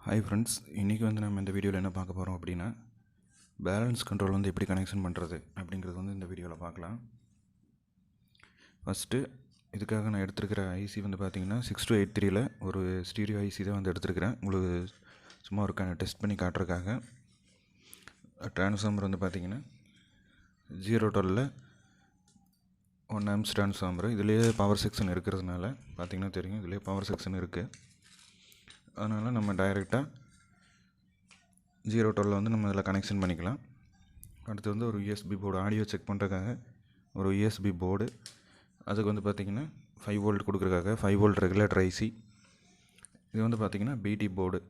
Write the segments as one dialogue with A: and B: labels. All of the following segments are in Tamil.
A: ஹாய் ஃப்ரெண்ட்ஸ், இன்றைக்கி நம்ம இந்த வீடியோவில் என்ன பார்க்க போகிறோம் அப்படின்னா, பேலன்ஸ் கண்ட்ரோல் எப்படி கனெக்ஷன் பண்ணுறது அப்படிங்கிறது இந்த வீடியோவில் பார்க்கலாம். ஃபஸ்ட்டு இதுக்காக நான் எடுத்துருக்கிற ஐசி பார்த்திங்கன்னா 6283 ஒரு ஸ்டீரியோ ஐசி தான் எடுத்துருக்கிறேன். உங்களுக்கு சும்மா ஒரு டெஸ்ட் பண்ணி காட்டுறதுக்காக. ட்ரான்ஸ்ஃபார்மர் பார்த்திங்கன்னா 012 1 ஆம்ப்ஸ் ட்ரான்ஸ்ஃபார்மர். இதுலேயே பவர் செக்ஷன் இருக்கிறதுனால பார்த்திங்கன்னா தெரியும், இதுலேயே பவர் செக்ஷன் இருக்குது. அதனால் நம்ம டைரெக்டாக 012 நம்ம இதில் கனெக்ஷன் பண்ணிக்கலாம். அடுத்து ஒரு யூஎஸ்பி போர்டு, ஆடியோ செக் பண்ணுறதுக்காக ஒரு யூஎஸ்பி போர்டு. அதுக்கு பார்த்திங்கன்னா 5 வோல்ட் கொடுக்குறதுக்காக 5 வோல்ட் ரெகுலேட்டர் ஐசி. இது பார்த்திங்கன்னா பிடி போர்டு,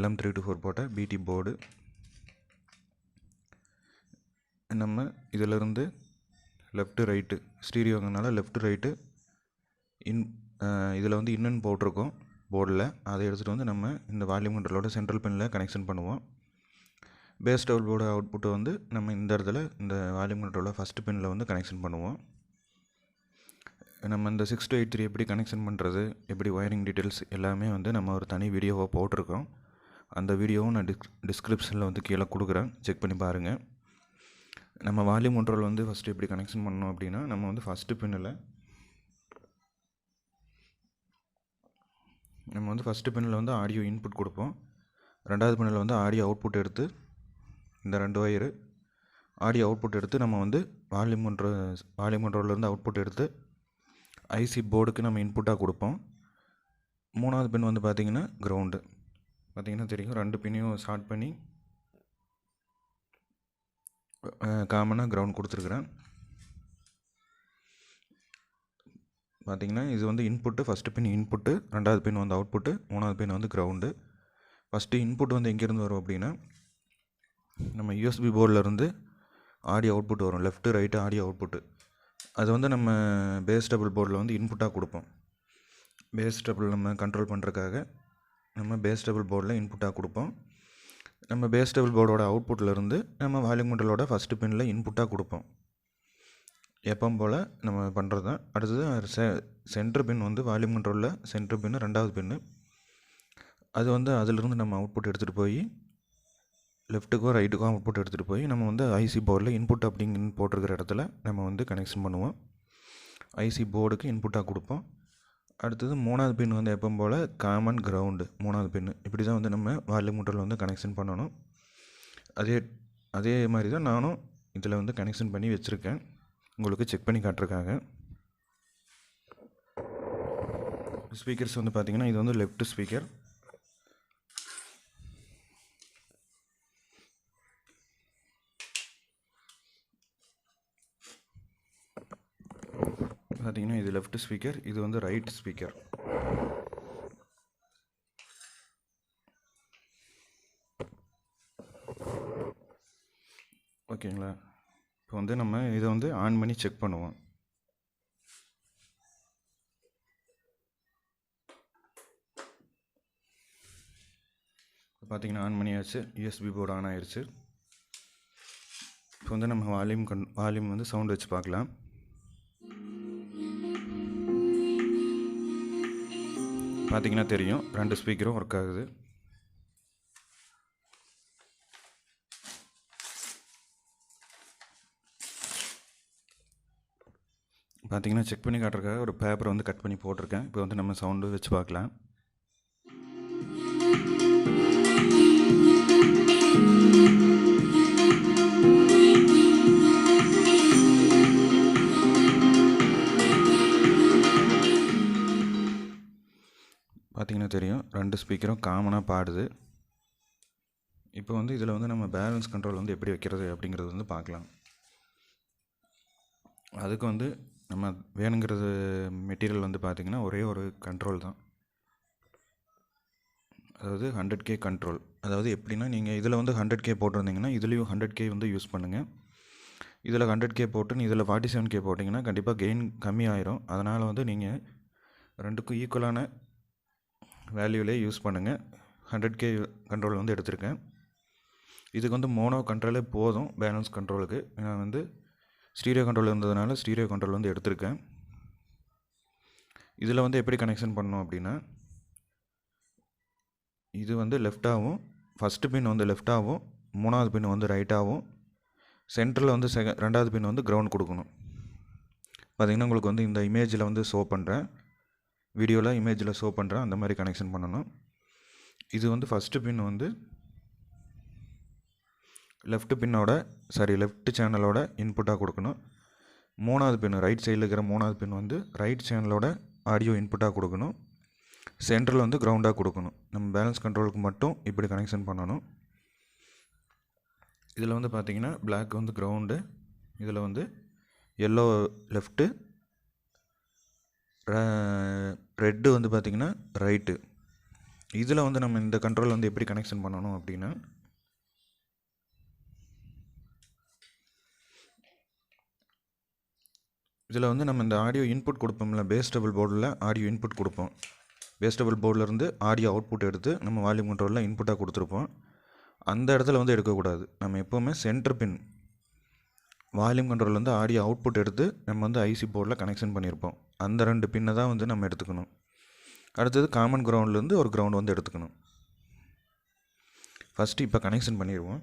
A: LM324 போட்ட பிடி போர்டு. நம்ம இதிலிருந்து லெஃப்ட்டு ரைட்டு ஸ்டீரியோங்கனால லெஃப்ட்டு ரைட்டு இதில் இன்னும் போட்டிருக்கோம் போர்டில். அதை எடுத்துகிட்டு நம்ம இந்த வால்யூம் கண்ட்ரோலோட சென்ட்ரல் பின்னில் கனெக்ஷன் பண்ணுவோம். பேஸ் டபுள் போர்டு அவுட்புட்டை நம்ம இந்த இடத்துல இந்த வால்யூம் கண்ட்ரோலோட ஃபஸ்ட்டு பின்னில் கனெக்ஷன் பண்ணுவோம். நம்ம இந்த 6283 எப்படி கனெக்ஷன் பண்ணுறது, எப்படி ஒயரிங் டீட்டெயில்ஸ் எல்லாமே நம்ம ஒரு தனி வீடியோவாக போட்டிருக்கோம். அந்த வீடியோவும் நான் டிஸ்கிரிப்ஷனில் கீழே கொடுக்குறேன், செக் பண்ணி பாருங்கள். நம்ம வால்யூம் கண்ட்ரோல் ஃபஸ்ட்டு எப்படி கனெக்ஷன் பண்ணோம் அப்படின்னா, நம்ம ஃபஸ்ட்டு பின்னில் ஆடியோ இன்புட் கொடுப்போம். ரெண்டாவது பின்னில் ஆடியோ அவுட்புட் எடுத்து இந்த 2 ஒயரு ஆடியோ அவுட்புட் எடுத்து நம்ம வால்யூம் கண்ட்ரோல்லேருந்து அவுட்புட் எடுத்து ஐசி போர்டுக்கு நம்ம இன்புட்டாக கொடுப்போம். மூணாவது பின் பார்த்திங்கன்னா கிரவுண்டு. பார்த்திங்கன்னா தெரியும், 2 பின்னையும் ஸ்டார்ட் பண்ணி காமனாக கிரவுண்ட் கொடுத்துருக்குறேன். பார்த்திங்கன்னா இது இன்புட்டு, ஃபஸ்ட்டு பின் இன்புட்டு, ரெண்டாவது பின் அவுட்புட்டு, மூணாவது பின் கிரவுண்டு. ஃபஸ்ட்டு இன்புட் எங்கேருந்து வரும் அப்படின்னா, நம்ம யூஎஸ்பி போர்டிலேருந்து ஆடியோ அவுட்புட் வரும், லெஃப்ட்டு ரைட்டு ஆடியோ அவுட்புட்டு. அது நம்ம பேஸ் டபுள் போர்டில் இன்புட்டாக கொடுப்போம். பேஸ் டபுள் நம்ம கண்ட்ரோல் பண்ணுறதுக்காக நம்ம பேஸ் டபுள் போர்டில் இன்புட்டாக கொடுப்போம். நம்ம பேஸ் டபுள் போர்டோட அவுட்புட்டிலேருந்து நம்ம வால்யூம் கண்ட்ரோலோட ஃபஸ்ட்டு பின்னில் இன்புட்டாக கொடுப்போம். எப்பவும் போல் நம்ம பண்ணுறது தான். அடுத்தது சென்ட்ரு பின் வால்யூம் கண்ட்ரோலில் சென்ட்ரு பின்னு, ரெண்டாவது பின்னு. அது அதிலிருந்து நம்ம அவுட்புட் எடுத்துகிட்டு போய் லெஃப்ட்டுக்கோ ரைட்டுக்கோ அவுட்புட் எடுத்துகிட்டு போய் நம்ம ஐசி போர்டில் இன்புட் அப்படிங்கின்னு போட்டிருக்கிற இடத்துல நம்ம கனெக்ஷன் பண்ணுவோம். ஐசி போர்டுக்கு இன்புட்டாக கொடுப்போம். அடுத்தது மூணாவது பின் எப்பவும் போல் காமன் கிரவுண்டு, மூணாவது பின்னு. இப்படி தான் நம்ம வால்யூம் கண்ட்ரோல் கனெக்ஷன் பண்ணணும். அதே மாதிரி தான் நானும் இதில் கனெக்ஷன் பண்ணி வச்சுருக்கேன், உங்களுக்கு செக் பண்ணி காட்டுறதுக்காக. ஸ்பீக்கர்ஸ் பார்த்திங்கன்னா இது லெஃப்ட் ஸ்பீக்கர். பார்த்திங்கன்னா இது லெஃப்ட் ஸ்பீக்கர், இது ரைட் ஸ்பீக்கர். ஓகேங்களா? இப்போ நம்ம இதை ஆன் பண்ணி செக் பண்ணுவோம். பார்த்திங்கன்னா ஆன் பண்ணியாச்சு, யூஎஸ்பி போர்டு ஆன் ஆயிடுச்சு. இப்போ நம்ம வால்யூம் சவுண்ட் வச்சு பார்க்கலாம். பார்த்திங்கன்னா தெரியும், 2 ஸ்பீக்கரும் ஒர்க் ஆகுது. பார்த்திங்கன்னா செக் பண்ணி காட்டுறதுக்காக ஒரு பேப்பரை கட் பண்ணி போட்டிருக்கேன். இப்போ நம்ம சவுண்டு வச்சு பார்க்கலாம். பார்த்திங்கன்னா தெரியும், 2 ஸ்பீக்கரும் காமனாக பாடுது. இப்போ இதில் நம்ம பேலன்ஸ் கண்ட்ரோல் எப்படி வைக்கிறது அப்படிங்கிறது பார்க்கலாம். அதுக்கு நம்ம வேணுங்கிறது மெட்டீரியல் பார்த்திங்கன்னா ஒரே ஒரு கண்ட்ரோல் தான், அதாவது 100K கண்ட்ரோல். அதாவது எப்படின்னா, நீங்கள் இதில் 100K போட்டிருந்தீங்கன்னா இதுலேயும் 100K யூஸ் பண்ணுங்கள். இதில் 100K போட்டு இதில் 47K போட்டிங்கன்னா கண்டிப்பாக கெயின் கம்மியாயிரும். அதனால் நீங்கள் ரெண்டுக்கும் ஈக்குவலான வேல்யூவிலே யூஸ் பண்ணுங்கள். 100K கண்ட்ரோல் எடுத்திருக்கேன். இதுக்கு மோனோ கண்ட்ரோலே போதும் பேலன்ஸ் கண்ட்ரோலுக்கு. நான் ஸ்டீரியோ கண்ட்ரோல் இருந்ததுனால ஸ்டீரியோ கண்ட்ரோல் எடுத்திருக்கேன். இதில் எப்படி கனெக்ஷன் பண்ணணும் அப்படின்னா, இது வந்து லெஃப்டாகவும், ஃபஸ்ட்டு பின் வந்து லெஃப்டாகவும், மூணாவது பின் வந்து ரைட்டாகவும், சென்டரில் வந்து ரெண்டாவது பின் வந்து கிரவுண்ட் கொடுக்கணும். பார்த்திங்கன்னா உங்களுக்கு வந்து இந்த இமேஜில் வந்து ஷோ பண்ணுறேன், வீடியோவில் இமேஜில் ஷோ பண்ணுறேன், அந்த மாதிரி கனெக்ஷன் பண்ணணும். இது வந்து ஃபஸ்ட்டு பின் வந்து லெஃப்ட் சேனலோட இன்புட்டாக கொடுக்கணும். மூணாவது பின் ரைட் சைடில் இருக்கிற மூணாவது பின் வந்து ரைட் சேனலோட ஆடியோ இன்புட்டாக கொடுக்கணும். சென்டரில் வந்து கிரவுண்டாக கொடுக்கணும். நம்ம பேலன்ஸ் கண்ட்ரோலுக்கு மட்டும் இப்படி கனெக்ஷன் பண்ணணும். இதில் வந்து பார்த்திங்கன்னா பிளாக் வந்து கிரவுண்டு, இதில் வந்து எல்லோ லெஃப்ட்டு, ரெட்டு வந்து பார்த்திங்கன்னா ரைட்டு. இதில் வந்து நம்ம இந்த கண்ட்ரோல் வந்து எப்படி கனெக்ஷன் பண்ணணும் அப்படின்னா, இதில் வந்து நம்ம இந்த ஆடியோ இன்புட் கொடுப்போம்ல, பேஸ் டபுள் போர்டில் ஆடியோ இன்புட் கொடுப்போம். பேஸ் டபுள் போர்டிலேருந்து ஆடியோ அவுட்புட் எடுத்து நம்ம வால்யூம் கண்ட்ரோலில் இன்புட்டாக கொடுத்துருப்போம். அந்த இடத்துல வந்து எடுக்கக்கூடாது. நம்ம எப்போவுமே சென்டர் பின் வால்யூம் கண்ட்ரோல்லேருந்து ஆடியோ அவுட்புட் எடுத்து நம்ம வந்து ஐசி போர்டில் கனெக்ஷன் பண்ணியிருப்போம். அந்த 2 பின்னை தான் வந்து நம்ம எடுத்துக்கணும். அடுத்தது காமன் கிரவுண்ட்லேருந்து ஒரு கிரவுண்ட் வந்து எடுத்துக்கணும். ஃபஸ்ட்டு இப்போ கனெக்ஷன் பண்ணிடுவோம்.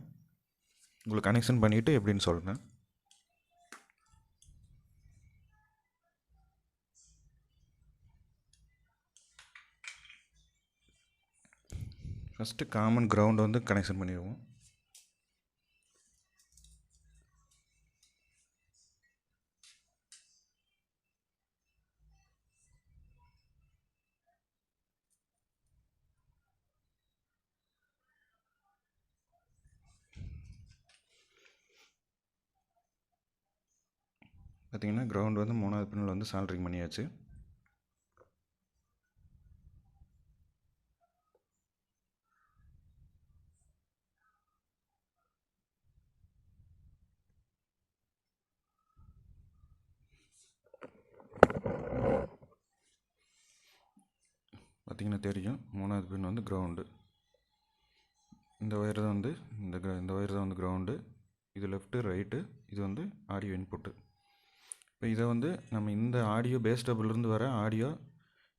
A: உங்களுக்கு கனெக்ஷன் பண்ணிவிட்டு எப்படின்னு சொல்கிறேன். ஃபஸ்ட்டு காமன் கிரவுண்ட் வந்து கனெக்ஷன் பண்ணிடுவோம். பார்த்திங்கன்னா கிரவுண்ட் வந்து மூணாவது பின்னில் வந்து சால்ட்ரிங் பண்ணியாச்சு. பார்த்திங்கன்னா தெரியும், மூணாவது பின் வந்து கிரவுண்டு. இந்த ஒயர் தான் வந்து இந்த ஒயர் தான் வந்து கிரவுண்டு. இது லெஃப்ட்டு ரைட்டு, இது வந்து ஆடியோ இன்புட்டு. இப்போ இதை வந்து நம்ம இந்த ஆடியோ பேஸ் டபுள்லேருந்து வர ஆடியோ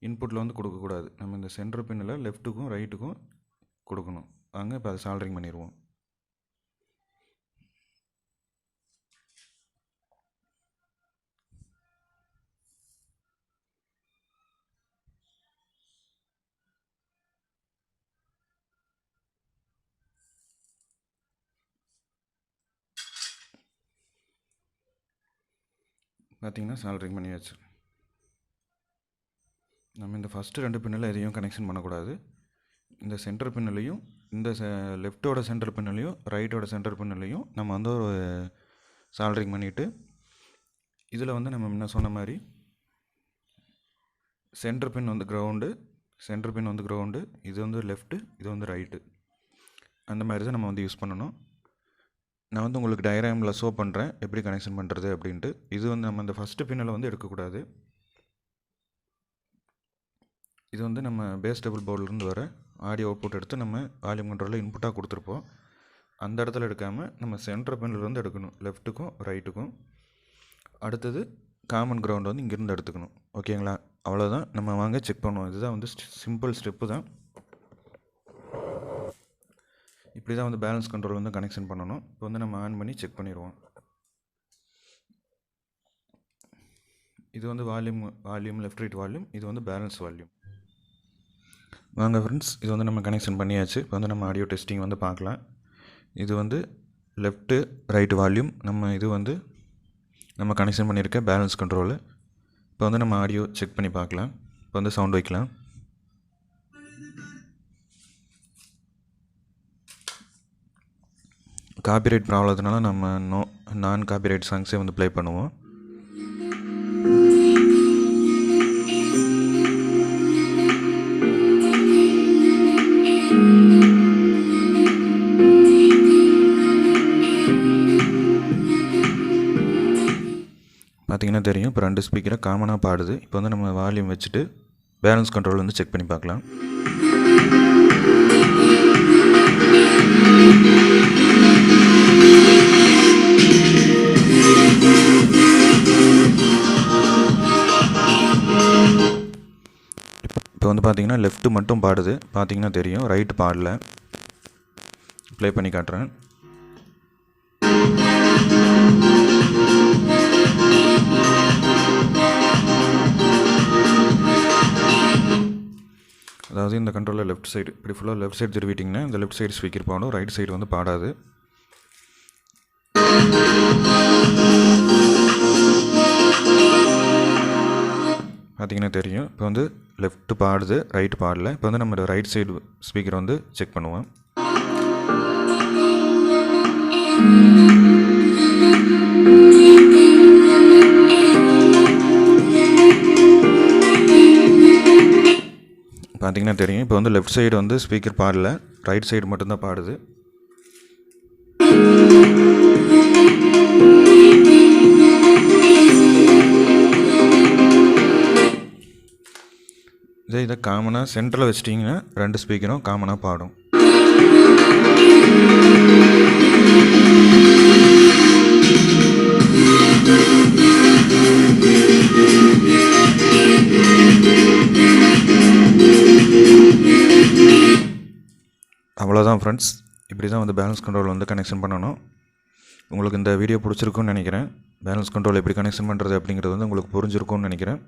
A: இன்புட்டில் வந்து கொடுக்கக்கூடாது. நம்ம இந்த சென்டர் பின்னில் லெஃப்ட்டுக்கும் ரைட்டுக்கும் கொடுக்கணும். வாங்க இப்போ அதை சால்ட்ரிங் பண்ணிடுவோம். பார்த்திங்கன்னா சால்ட்ரிங் பண்ணியாச்சு. நம்ம இந்த ஃபஸ்ட்டு 2 பின்னில் எதையும் கனெக்ஷன் பண்ணக்கூடாது. இந்த சென்டர் பின்னிலையும் இந்த லெஃப்ட்டோட சென்டர் பின்னிலையும் ரைட்டோட சென்டர் பின்னிலையும் நம்ம வந்து ஒரு சால்ட்ரிங் பண்ணிவிட்டு, இதில் வந்து நம்ம முன்ன சொன்ன மாதிரி சென்டர் பின் வந்து கிரவுண்டு, இது வந்து லெஃப்ட்டு, இது வந்து ரைட்டு, அந்த மாதிரி தான் நம்ம வந்து யூஸ் பண்ணணும். நான் வந்து உங்களுக்கு டயக்ராமில் ஷோ பண்ணுறேன் எப்படி கனெக்ஷன் பண்ணுறது அப்படின்ட்டு. இது வந்து நம்ம இந்த ஃபஸ்ட்டு பின்னில் வந்து எடுக்கக்கூடாது. இது வந்து நம்ம பேஸ் டபுள் போர்டிலேருந்து வர ஆடியோ அவுட்புட் எடுத்து நம்ம வால்யூம் கண்ட்ரோலில் இன்புட்டாக கொடுத்துருப்போம். அந்த இடத்துல எடுக்காமல் நம்ம சென்டர் பின்னிலேருந்து எடுக்கணும், லெஃப்ட்டுக்கும் ரைட்டுக்கும். அடுத்தது காமன் கிரவுண்ட் வந்து இங்கேருந்து எடுத்துக்கணும். ஓகேங்களா? அவ்வளோதான். நம்ம வாங்க செக் பண்ணுவோம். இதுதான் வந்து சிம்பிள் ஸ்டெப்பு தான். இப்படி தான் வந்து பேலன்ஸ் கண்ட்ரோல் வந்து கனெக்ஷன் பண்ணணும். இப்போ வந்து நம்ம ஆன் பண்ணி செக் பண்ணிடுவோம். இது வந்து வால்யூம் லெஃப்ட் ரைட் வால்யூம், இது வந்து பேலன்ஸ் வால்யூம். வாங்க ஃப்ரெண்ட்ஸ், இது வந்து நம்ம கனெக்ஷன் பண்ணியாச்சு. இப்போ வந்து நம்ம ஆடியோ டெஸ்டிங் வந்து பார்க்கலாம். இது வந்து லெஃப்ட்டு ரைட்டு வால்யூம், இது வந்து நம்ம கனெக்ஷன் பண்ணியிருக்க பேலன்ஸ் கண்ட்ரோலு. இப்போ வந்து நம்ம ஆடியோ செக் பண்ணி பார்க்கலாம். இப்போ வந்து சவுண்ட் வைக்கலாம். காப்பிரைட் ப்ராப்ளத்தினால நம்ம நான் காப்பிரைட் சாங்ஸே வந்து ப்ளே பண்ணுவோம். பார்த்திங்கன்னா தெரியும், இப்போ 2 ஸ்பீக்கரை காமனாக பாடுது. இப்போ வந்து நம்ம வால்யூம் வச்சுட்டு பேலன்ஸ் கண்ட்ரோல் வந்து செக் பண்ணி பார்க்கலாம். இப்போ இப்போ வந்து பார்த்தீங்கன்னா லெஃப்ட்டு மட்டும் பாடுது, பார்த்தீங்கன்னா தெரியும், ரைட்டு பாடல. ப்ளே பண்ணி காட்டுறேன். அதாவது இந்த கண்ட்ரோலில் லெஃப்ட் சைடு இப்படி ஃபுல்லாக லெஃப்ட் சைடு திருவிட்டிங்கன்னா இந்த லெஃப்ட் சைடு ஸ்பீக்கர் பாடும், ரைட் சைடு வந்து பாடாது. பார்த்தீங்கன்னா தெரியும், இப்போ வந்து லெஃப்ட்டு பாடுது, ரைட்டு பாடல. இப்போ வந்து நம்ம ரைட் சைடு ஸ்பீக்கர் வந்து செக் பண்ணுவோம். பார்த்தீங்கன்னா தெரியும், இப்போ வந்து லெஃப்ட் சைடு வந்து ஸ்பீக்கர் பாடல, ரைட் சைடு மட்டும்தான் பாடுது. இதை காமனாக சென்டரில் வச்சிட்டிங்கன்னா 2 ஸ்பீக்கரும் காமனாக பாடும். அவ்வளோதான் ஃப்ரெண்ட்ஸ், இப்படி தான் வந்து பேலன்ஸ் கண்ட்ரோல் வந்து கனெக்ஷன் பண்ணணும். உங்களுக்கு இந்த வீடியோ பிடிச்சிருக்குன்னு நினைக்கிறேன். பேலன்ஸ் கண்ட்ரோல் எப்படி கனெக்ஷன் பண்ணுறது அப்படிங்கிறது வந்து உங்களுக்கு புரிஞ்சிருக்கும்னு நினைக்கிறேன்.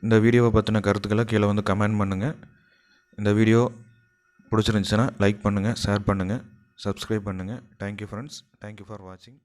A: இந்த வீடியோவை பற்றின கருத்துக்களை கீழே வந்து கமெண்ட் பண்ணுங்கள். இந்த வீடியோ பிடிச்சிருந்துச்சுன்னா லைக் பண்ணுங்கள், ஷேர் பண்ணுங்கள், சப்ஸ்கிரைப் பண்ணுங்கள். தேங்க்யூ ஃப்ரெண்ட்ஸ், தேங்க்யூ ஃபார் வாட்சிங்.